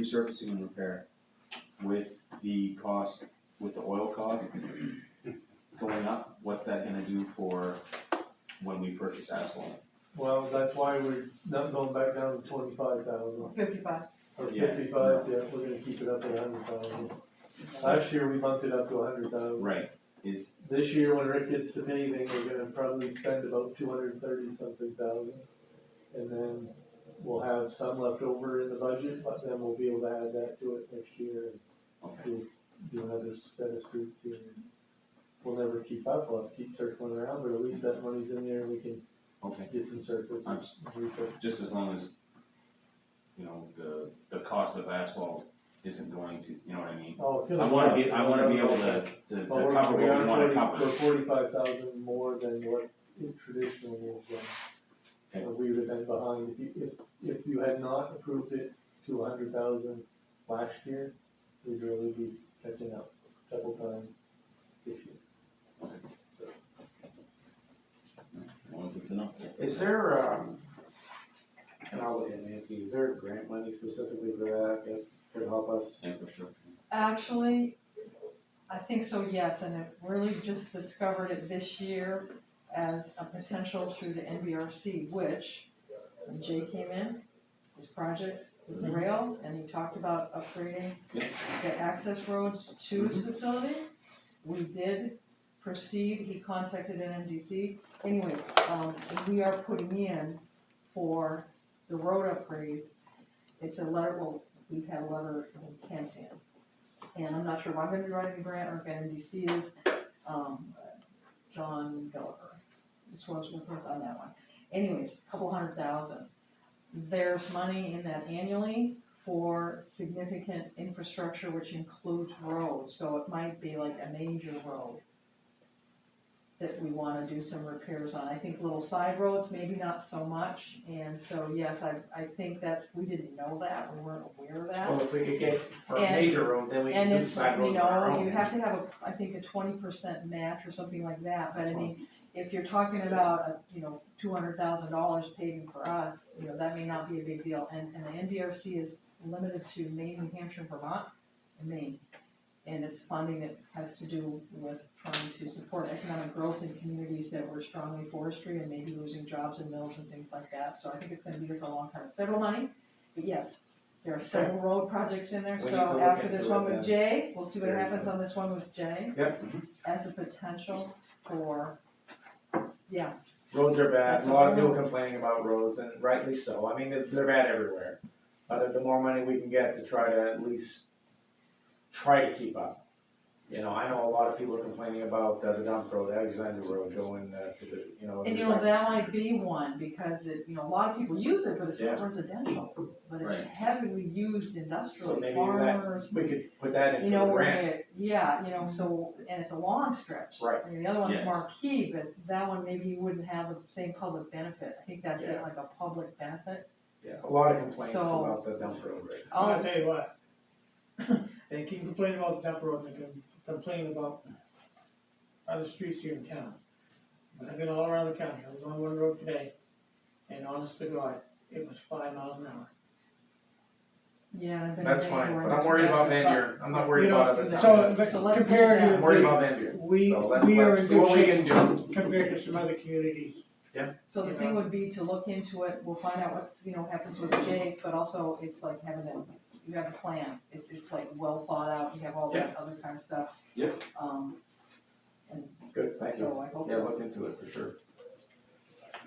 resurfacing and repair, with the cost, with the oil costs going up, what's that gonna do for when we purchase asphalt? Well, that's why we're not going back down to 25,000. 55. Or Yeah. 55, yeah, we're gonna keep it up at 100,000. Last year, we bumped it up to 100,000. Right, is, This year, when Rick gets to paving, we're gonna probably spend about 230-something thousand. And then we'll have some left over in the budget, but then we'll be able to add that to it next year okay, and do another set of streets here. We'll never keep up, we'll have to keep circling around, but at least that money's in there and we can okay, get some surface. I'm just as long as, you know, the cost of asphalt isn't going to, you know what I mean? Oh, it's gonna I wanna be able to Well, cover what we wanna We're cover. 45,000 more than what it traditionally is. So we would have been behind, if you had not approved it to 100,000 last year, we'd really be catching up a couple times this year. As long as it's enough. Is there, and I'll look at Nancy, is there grant money specifically for that that could help us? Infrastructure. Actually, I think so, yes, and it really just discovered it this year as a potential through the NBRC, which, when Jay came in, his project with the rail, and he talked about upgrading Yeah. the access roads to his facility. We did proceed, he contacted NMDC. Anyways, we are putting in for the road upgrades, it's a letter, well, we've had a letter of intent in. And I'm not sure if I'm gonna be writing the grant or if NMDC is, John Gallagher, is who I was working with on that one. Anyways, a couple 100,000. There's money in that annually for significant infrastructure, which includes roads, so it might be like a major road that we wanna do some repairs on. I think little side roads, maybe not so much, and so, yes, I think we didn't know that, we weren't aware of that. Well, if we could get for a And- major road, then we can And do it's, side you roads on our know, own. you have to have I think a 20% match or something like that, but I mean, if you're talking about, $200,000 paving for us, that may not be a big deal, and the NDRC is limited to Maine, New Hampshire, and Vermont, and Maine. And it's funding that has to do with trying to support economic growth in communities that were strongly forestry and maybe losing jobs in mills and things like that, so I think it's gonna be here for a long time. It's federal money, but yes, there are several road projects in there, We need to so look after into this it one with then. Jay, we'll see what happens Seriously. on this one with Jay. Yep. As a potential for, yeah, Roads are bad, That's a lot of all. people complaining about roads, and rightly so, I mean, they're bad everywhere. But the more money we can get to try to at least try to keep up. I know a lot of people are complaining about the dump road, Alexander Road going to the, and the that might be one, because it, a lot of people use it, but it's not Yeah. residential, but it's Right. heavily used So industrially, maybe farmers. we could put that into the Where grant. so, and it's a long stretch. Right. I mean, the other one's Yes. Marquee, but that one maybe you wouldn't have the same public benefit. I think that's it, Yeah. like a public benefit. Yeah, a lot of complaints So- about the dump road right So I'll tell you what, they keep complaining about the dump road, and they can complain about other streets here in town. But I've been all around the county, I was on one road today, and honest to God, it was 5 miles an hour. Yeah. I've been That's in fine, Vancouver but I'm and worried stuff. about Van Buren, I'm not worried You know, about other so- towns. But So let's compared look at to, I'm worried about Van Buren. we So are let's in see good what we can shape do. compared to some other communities. So the thing would be to look into it, we'll find out what's, happens with Jay's, but also it's like having you have a plan. It's like well thought out, you have all that other kind of stuff. Yep. And Good, thank you. so I hope. Yeah, look into it for sure.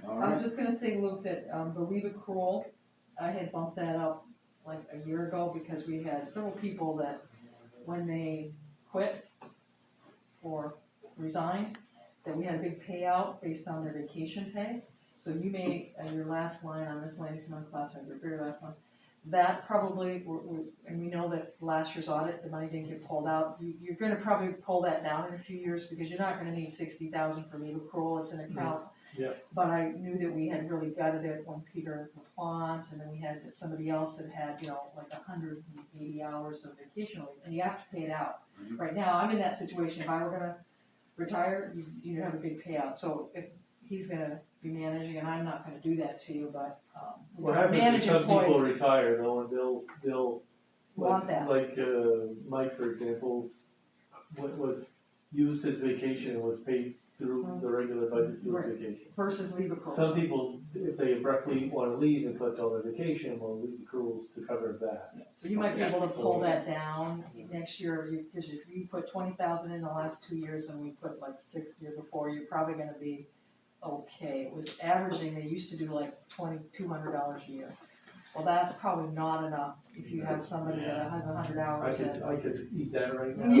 All I was right, just gonna say, Luke, that Believe Accrual, I had bumped that up like a year ago because we had several people that when they quit or resigned, that we had a big payout based on their vacation pay. So you may, your last line on miscellaneous and unclassified, your very last one, that probably, and we know that last year's audit, the money didn't get pulled out. You're gonna probably pull that down in a few years because you're not gonna need 60,000 for leave accrual, it's an account. Yeah. But I knew that we had really gutted it when Peter LaPlante, and then we had somebody else that had, like 180 hours of vacation leave, and you have to pay it out. Mhm. Right now, I'm in that situation, if I were gonna retire, you have a big payout, so if he's gonna be managing, and I'm not gonna do that to you, but, What happens is manage some people employees. retire though, and they'll want that. Like, Mike, for example, what was used his vacation and was paid through the regular budget through his Right. vacation. Versus leave accruals. Some people, if they abruptly wanna leave and collect all their vacation, will leave accruals to cover that. So you might be able to pull that down next year, because if you put 20,000 in the last 2 years and we put like 60 or before, you're probably gonna be okay. It was averaging, they used to do like $2,200 a year. Well, that's probably not enough if you have somebody that has 100 hours in. I could eat that right now.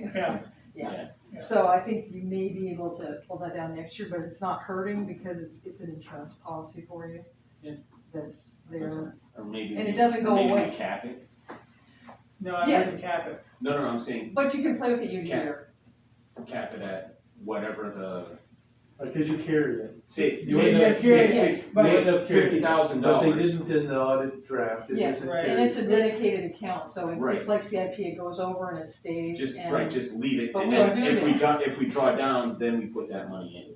Yeah. Yeah, so I think you may be able to pull that down next year, but it's not hurting because it's an insurance policy for you. Yeah. That's there, Or maybe. And it doesn't go maybe away. we cap it. No, I Yeah. wouldn't cap it. No, I'm saying but you can play with it year to Cap. year. cap it at whatever the, Because you carry it. say, You end up carrying say it, but- it's $50,000. But they didn't in the audit draft. It Yeah, isn't right. And carried. it's a dedicated account, so Right. it's like CIP, it goes over and it stays Just, and right, just leave it, But and we'll then do if we draw down, then we put that money in.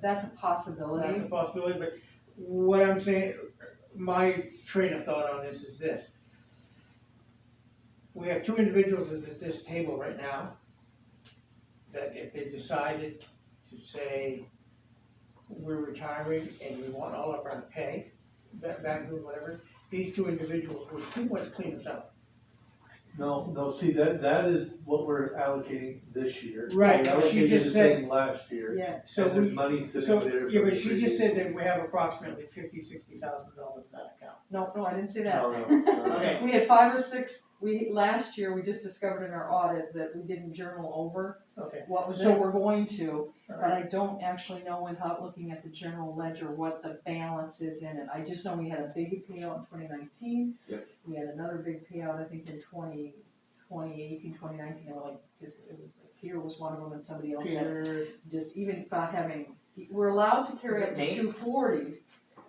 that's a That's a possibility. possibility, but what I'm saying, my train of thought on this is this. We have two individuals at this table right now, that if they decided to say, we're retiring and we want all of our pay, back to whatever, these two individuals would pretty much clean us up. No, see, that is what we're allocating this year. Right, We but she allocated just the said- same last year. Yeah, So And there's we, money sitting so, there. yeah, for but the she previous just said year. that we have approximately $50,000-$60,000 in that account. no, I didn't say that. No. Okay. We had 5 or 6, last year, we just discovered in our audit that we didn't journal over Okay, what was So- it, we're going to, all but right, I don't actually know without looking at the general ledger what the balance is in it. I just know we had a big payout in 2019. Yep. We had another big payout, I think, in 2018, 2019, or like, because it was, Peter was one of them and somebody else had, Peter, just even not having, we're allowed to carry Was it up to Nate? 240.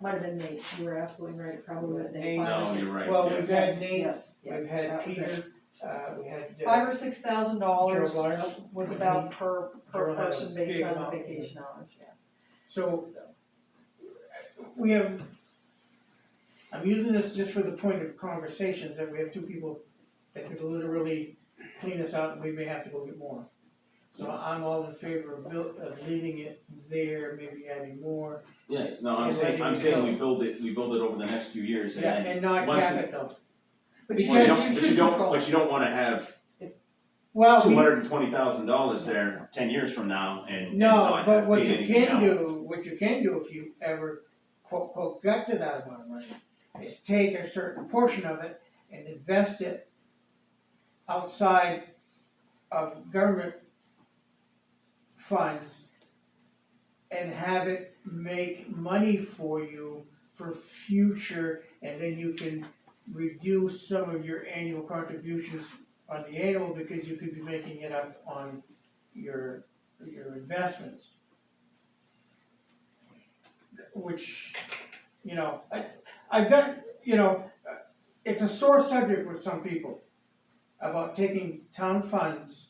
Might have been Nate, you were absolutely right, it probably was Nate. Nate. 5 or No, 6. you're right. well, yes. we've had Yes, Nate, yes, we've yes, had that was it. Peter, we had. $5,000 or $6,000 Joe Byers. was about per Joe had a person based big on the amount. vacation hours, yeah. So, we have, I'm using this just for the point of conversations, that we have two people that could literally clean us out, and we may have to go get more. So I'm all in favor of leaving it there, maybe adding more, Yes, no, I'm And saying, letting it we go. build it over the next few years, and yeah, then, and not once cap we- it though. But Because well, you you don't, but should you don't, control. but you don't wanna have Well, $220,000 there 10 years from now and no, not but have what paid you anything can out. do, if you ever quote, quote, got to that amount of money, is take a certain portion of it and invest it outside of government funds and have it make money for you for future, and then you can reduce some of your annual contributions on the annual, because you could be making it up on your investments. Which, I've got, it's a sore subject with some people about taking town funds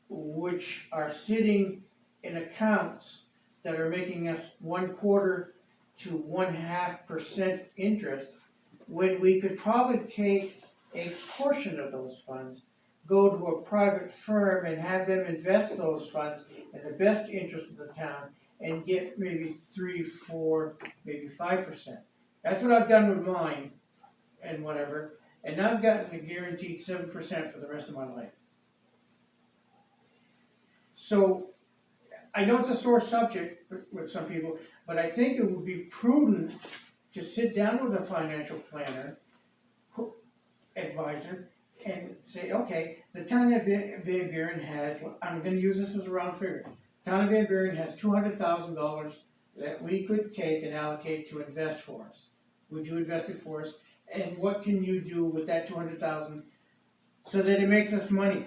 which are sitting in accounts that are making us 1/4 to 1/2% interest, when we could probably take a portion of those funds, go to a private firm and have them invest those funds in the best interest of the town and get maybe 3, 4, maybe 5%. That's what I've done with mine and whatever, and I've gotten a guaranteed 7% for the rest of my life. So, I know it's a sore subject with some people, but I think it would be prudent to sit down with a financial planner, advisor, and say, okay, the town of Van Buren has, I'm gonna use this as a round figure. Town of Van Buren has $200,000 that we could take and allocate to invest for us. Would you invest it for us? And what can you do with that 200,000 so that it makes us money?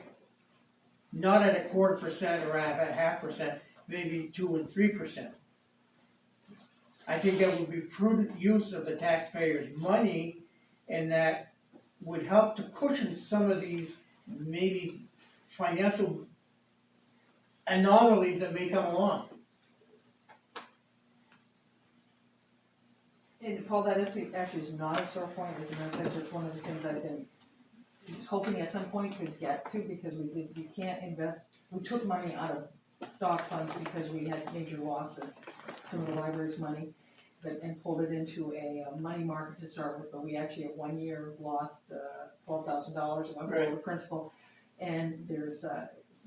Not at 1/4% or at 0.5%, maybe 2 and 3%. I think that would be prudent use of the taxpayers' money, and that would help to cushion some of these maybe financial anomalies that may come along. And Paul, that is, actually is not a sore point, as a matter of fact, it's one of the things I've been just hoping at some point to get to, because we can't invest, we took money out of stock funds because we had major losses from the library's money, and pulled it into a money market to start with, but we actually at 1 year lost $12,000, and went below the principal. And there's,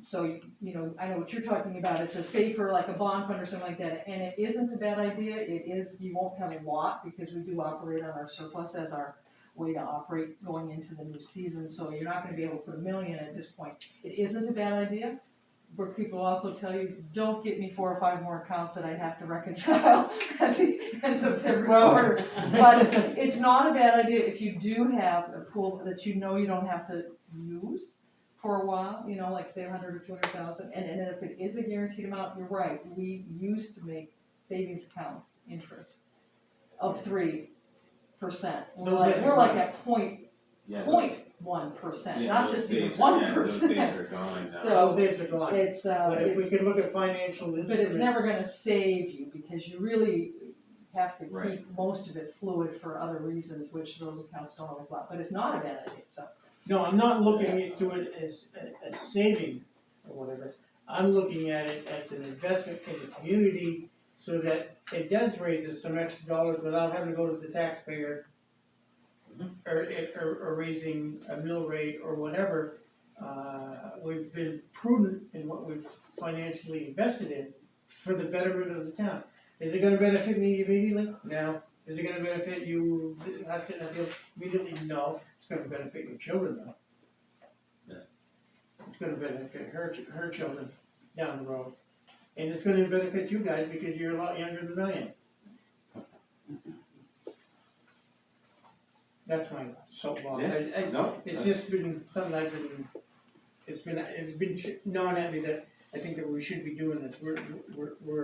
so, you know, I know what you're talking about, it's a safer, like a bond fund or something like that, and it isn't a bad idea, it is, you won't have a lot, because we do operate on our surplus as our way to operate going into the new season, so you're not gonna be able to put $1 million at this point. It isn't a bad idea, but people also tell you, don't get me 4 or 5 more accounts that I have to reconcile at the end of every quarter. But it's not a bad idea if you do have a pool that you know you don't have to use for a while, you know, like say 100 or 200,000, and if it is a guaranteed amount, you're right, we used to make savings accounts interest of 3%. We're like at point Yeah, 0.1%, yeah, not those just even days 1%. yeah, those days are gone now. So, Those days are gone. It's, But if we it's, could look at financial instruments. but it's never gonna save you, because you really have to Right. keep most of it fluid for other reasons, which those accounts don't always allow, but it's not a bad idea, so. No, I'm not looking into it as saving or whatever. I'm looking at it as an investment in the community so that it does raise us some extra dollars without having to go to the taxpayer or raising a mill rate or whatever. We've been prudent in what we've financially invested in for the betterment of the town. Is it gonna benefit me immediately? No. Is it gonna benefit you, us in the field immediately? No. It's gonna benefit your children though. Yeah. It's gonna benefit her children down the road. And it's gonna benefit you guys because you're a lot younger than I am. That's my soapbox. Yeah, no, It's that's- just been something I've been, it's been gnawing at me that I think that we should be doing this. We're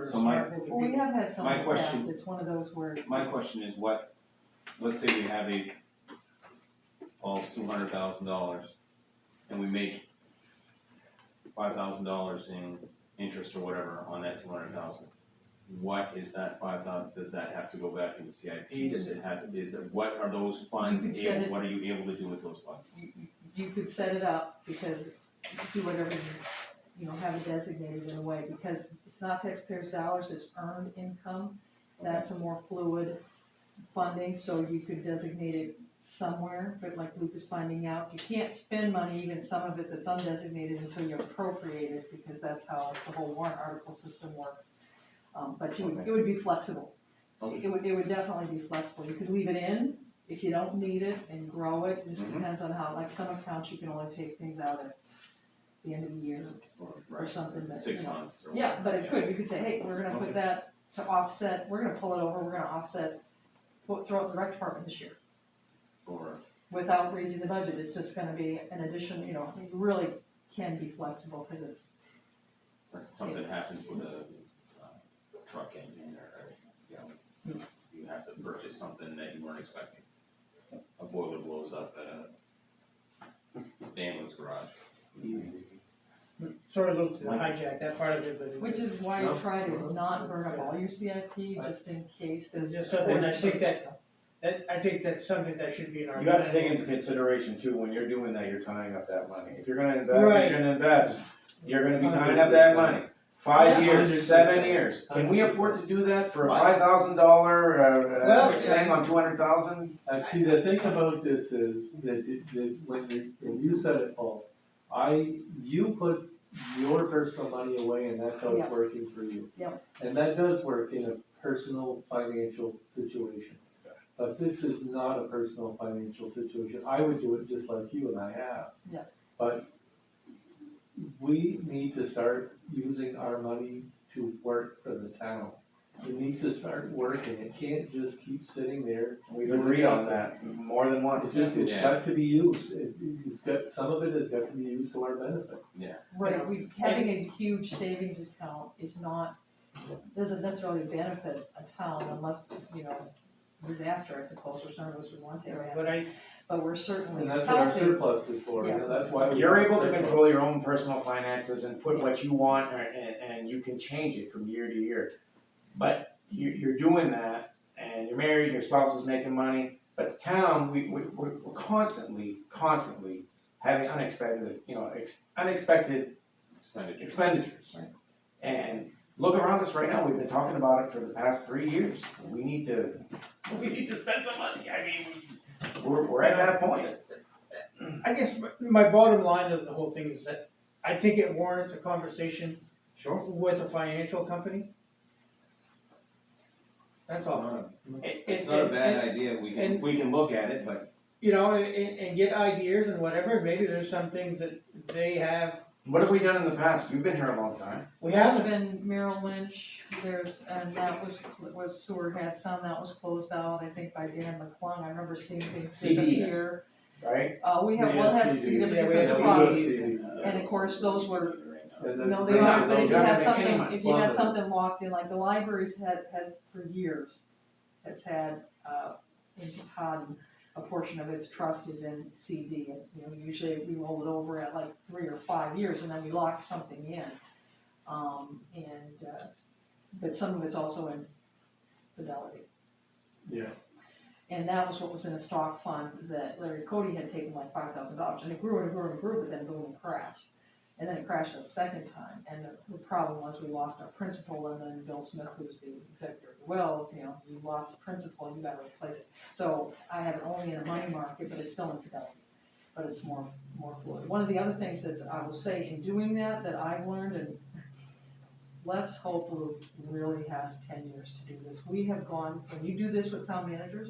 a So smart group of Well, we people. have had some My in the past, question- it's one of those where. My question is what, let's say we have Paul's $200,000 and we make $5,000 in interest or whatever on that 200,000. What is that 5,000, does that have to go back into CIP, does it have, what are those funds You could send it- what are you able to do with those funds? You could set it up, because do whatever you know, have it designated in a way, because it's not taxpayers' dollars, it's earned income. That's a more fluid funding, so you could designate it somewhere, but like Luke is finding out, you can't spend money, even some of it that's undesignated, until you appropriate it, because that's how the whole warrant article system works. But it would be flexible. Okay. It would definitely be flexible. You could leave it in if you don't need it and grow it. It just Mhm. depends on how, like some accounts, you can only take things out at the end of the year or something that, 6 you know. months or Yeah, but it whatever, could, you could say, hey, we're gonna Okay. put that to offset, we're gonna pull it over, we're gonna offset, throw it in the rec department this year, or without raising the budget. It's just gonna be an addition, you know, you really can be flexible, cause it's, something happens with a truck engine or, you know, you have to purchase something that you weren't expecting. A boiler blows up at a ambulance garage. Sorry, Luke, to hijack that part of it, but it's which just- is why you try to not burn up all your CIP, just in case there's. It's just something, I think I think that's something that should be in our. You have to take into consideration too, when you're doing that, you're tying up that money. If you're gonna invest, Right. you're gonna invest, you're gonna be tying up that money. 5 Yeah. years, 7 years. Can we afford to do that for a Right. $5,000 Well, thing on 200,000? See, the thing about this is that, when you said it, Paul, you put your personal money away and that's how Yeah. it's working for you. Yep. And that does work in a personal financial situation. But this is not a personal financial situation. I would do it just like you and I have. Yes. But we need to start using our money to work for the town. It needs to start working. It can't just keep sitting there. We've agreed on that more than once. It's Yeah. got to be used. It's got, some of it has got to be used to our benefit. Right, having a huge savings account is not, doesn't necessarily benefit a town unless, you know, disaster, I suppose, which none of us would want to happen, but we're certainly And that's what our helping. surplus is for, you know, that's why we. You're want able to surplus. control your own personal finances and put what you want, and you can change it from year to year. But you're doing that, and and you're married, your spouse is making money, but the town, we're constantly having unexpected, unexpected expenditures. Right. And look around us right now, we've been talking about it for the past 3 years, we need to spend some money, I mean, we're at that point. I guess my bottom line of the whole thing is that I think it warrants a conversation Sure. with a financial company. That's all. It's not a bad idea, we can look at it, but You know, and get ideas and whatever, maybe there's some things that they have, What have we done in the past? You've been here a long time. we There's haven't. been Merrill Lynch, and that was Seward had some, that was closed out, I think by Dan McClung, I remember seeing things CDs. disappear. Right? We'll have CDs. CDs, Yeah, we have deposits. And of course, those were, no, they are, but if you had something, if you had something locked in, like the libraries has for years, has had, in Katahdin, a portion of its trust is in CD, and, usually we roll it over at like 3 or 5 years, and then we lock something in. But some of it's also in Fidelity. Yeah. And that was what was in a stock fund that Larry Cody had taken like $5,000, and it grew and grew and grew, but then boom, it crashed. And then it crashed a second time, and the problem was we lost our principal, and then Bill Smith, who's the executor, well, you lost the principal, and you gotta replace it. So I have it only in a money market, but it's still in Fidelity, but it's more fluid. One of the other things that I will say in doing that I've learned, and let's hope Lou really has 10 years to do this. We have gone, when you do this with town managers,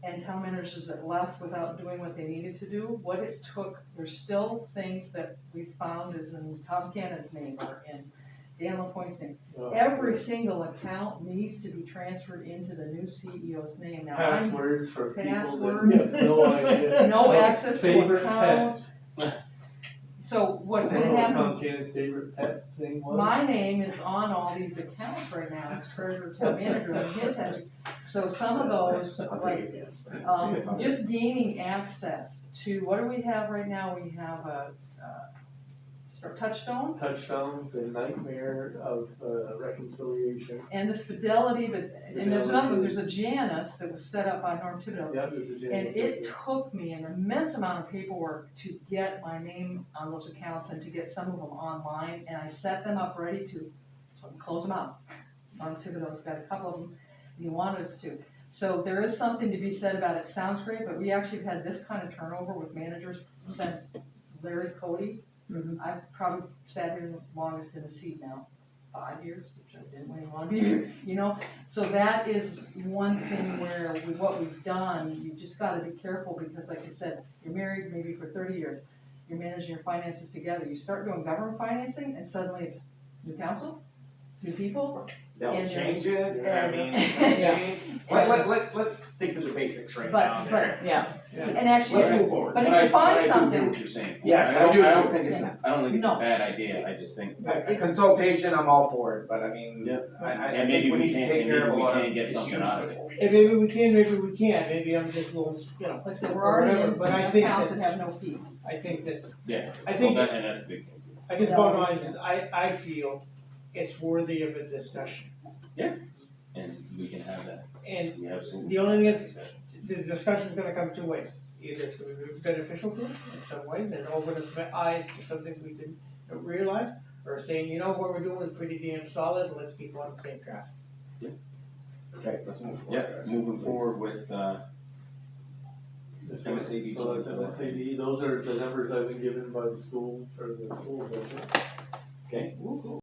and town managers that left without doing what they needed to do, what it took, there's still things that we found is in Tom Cannon's name or in Dan LaPointe's name. Every single account needs to be transferred into the new CEO's name. Now, Passwords for people that Password. have no idea. No access to Favorite accounts. pets. So what's I don't gonna know what happen, Tom Cannon's favorite pet thing was. my name is on all these accounts right now as treasurer, town manager, and his has, so some of those, like, just gaining access to, what do we have right now? We have a Touchstone Touchstone, the nightmare of reconciliation. and the Fidelity, and there's another one, there's a Janus that was set up by Norm Thibodeau. Yeah, there's a And Janus it up took me an immense amount of paperwork to get my name on those accounts and to get some of them online, and I set them up ready to close them out. Norm Thibodeau's got a couple of them, and he wanted us to. So there is something to be said about it, sounds great, but we actually have had this kind of turnover with managers since Larry Cody. I've probably sat here the longest in the seat now, 5 years, which I didn't really want to be here, So that is one thing where with what we've done, you've just gotta be careful because like I said, you're married maybe for 30 years, you're managing your finances together, you start doing government financing and suddenly it's new council, new people. They'll And change there's- it, I mean, it's Yeah. gonna change. Let's stick to the basics right now there. Yeah, Yeah. and actually, Let's move forward. but if I you find do hear something, what you're saying. Yes, I I do don't too. think it's, I don't think it's No. a bad idea, I just think, A consultation, I'm all for it, but I mean, Yeah. I and think maybe we we need to can't, take care of a lot of get issues something out of it. before we. And maybe we can, maybe we can't, maybe I'm just a little, like I said, we're or already whatever, in but I think accounts that that- have no fees. I think that, Yeah, I think, well, and that's the big thing. I guess bottom line is, I feel it's worthy of a discussion. And we can have that, And we absolutely. The only thing is- the discussion's gonna come two ways. Either it's gonna be beneficial to us in some ways and open its eyes to something we didn't realize, or saying, what we're doing is pretty damn solid, let's keep on the same track. Okay, let's move forward. Yeah, moving forward with, So MSAD. So that's MSAD, those are the numbers I've been given by the school, for the school budget. okay,